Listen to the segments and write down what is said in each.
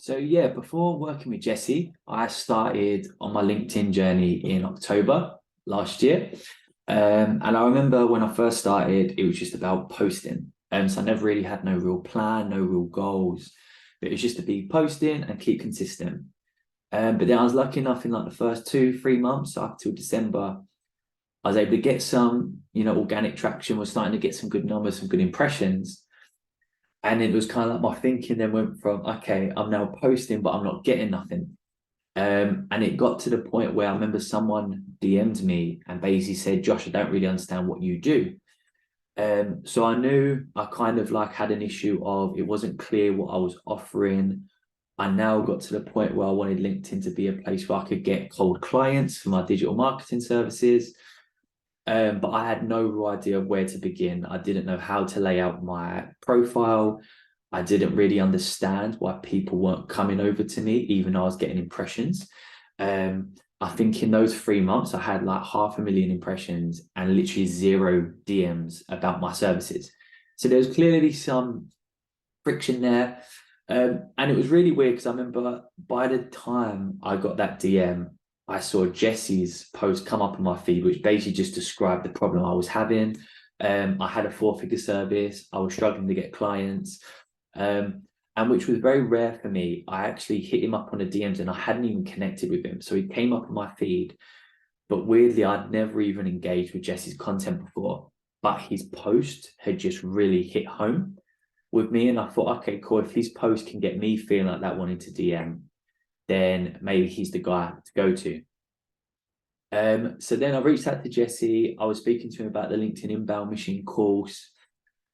So yeah, before working with Jesse, I started on my LinkedIn journey in October last year. And I remember when I first started, it was just about posting. So I never really had no real plan, no real goals. But it was just to be posting and keep consistent. But then I was lucky enough in like the first 2, 3 months up till December, I was able to get some, organic traction. We're starting to get some good numbers, some good impressions. And it was kind of like my thinking then went from, okay, I'm now posting, but I'm not getting nothing. And it got to the point where I remember someone DM'd me and basically said, Josh, I don't really understand what you do. So I knew I kind of like had an issue of it wasn't clear what I was offering. I now got to the point where I wanted LinkedIn to be a place where I could get cold clients for my digital marketing services. But I had no real idea of where to begin. I didn't know how to lay out my profile. I didn't really understand why people weren't coming over to me, even though I was getting impressions. I think in those 3 months, I had like 500,000 impressions and literally zero DMs about my services. So there was clearly some friction there. And it was really weird because I remember by the time I got that DM, I saw Jesse's post come up on my feed, which basically just described the problem I was having. I had a four-figure service. I was struggling to get clients, and which was very rare for me. I actually hit him up on the DMs and I hadn't even connected with him. So he came up on my feed, but weirdly, I'd never even engaged with Jesse's content before. But his post had just really hit home with me. And I thought, okay, cool. If his post can get me feeling like that, wanting to DM, then maybe he's the guy to go to. So then I reached out to Jesse. I was speaking to him about the LinkedIn Inbound Machine course.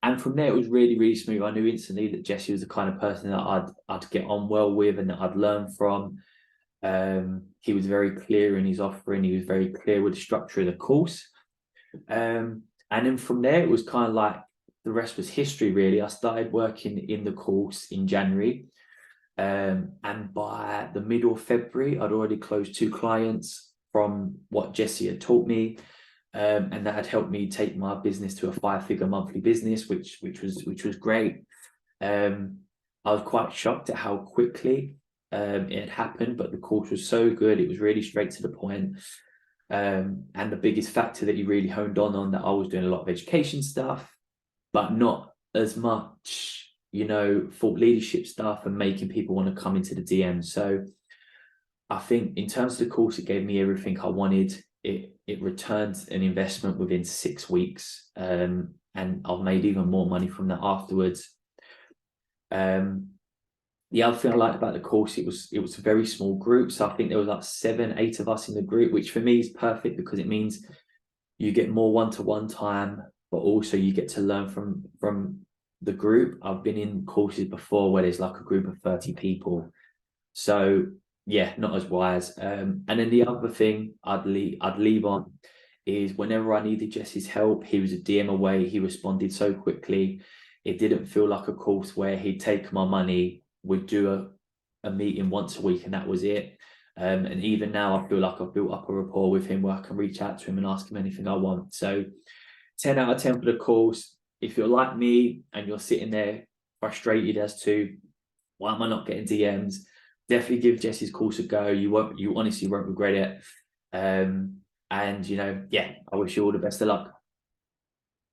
And from there, it was really, really smooth. I knew instantly that Jesse was the kind of person that I'd get on well with and that I'd learn from. He was very clear in his offering. He was very clear with the structure of the course. And then from there, it was kind of like the rest was history, really. I started working in the course in January. And by the middle of February, I'd already closed 2 clients from what Jesse had taught me. And that had helped me take my business to a 5-figure monthly business, which was great. I was quite shocked at how quickly it had happened, but the course was so good. It was really straight to the point. And the biggest factor that you really honed on that I was doing a lot of education stuff, but not as much, thought leadership stuff and making people want to come into the DM. So I think in terms of the course, it gave me everything I wanted. It returned an investment within 6 weeks, and I've made even more money from that afterwards. The other thing I liked about the course, it was a very small group. So I think there was like 7, 8 of us in the group, which for me is perfect because it means you get more one-to-one time, but also you get to learn from the group. I've been in courses before where there's like a group of 30 people. So yeah, not as wise. And then the other thing I'd leave on is whenever I needed Jesse's help, he was a DM away. He responded so quickly. It didn't feel like a course where he'd take my money, would do a meeting once a week, and that was it. And even now, I feel like I've built up a rapport with him where I can reach out to him and ask him anything I want. So 10 out of 10 for the course. If you're like me and you're sitting there frustrated as to why am I not getting DMs, definitely give Jesse's course a go. You honestly won't regret it. And I wish you all the best of luck.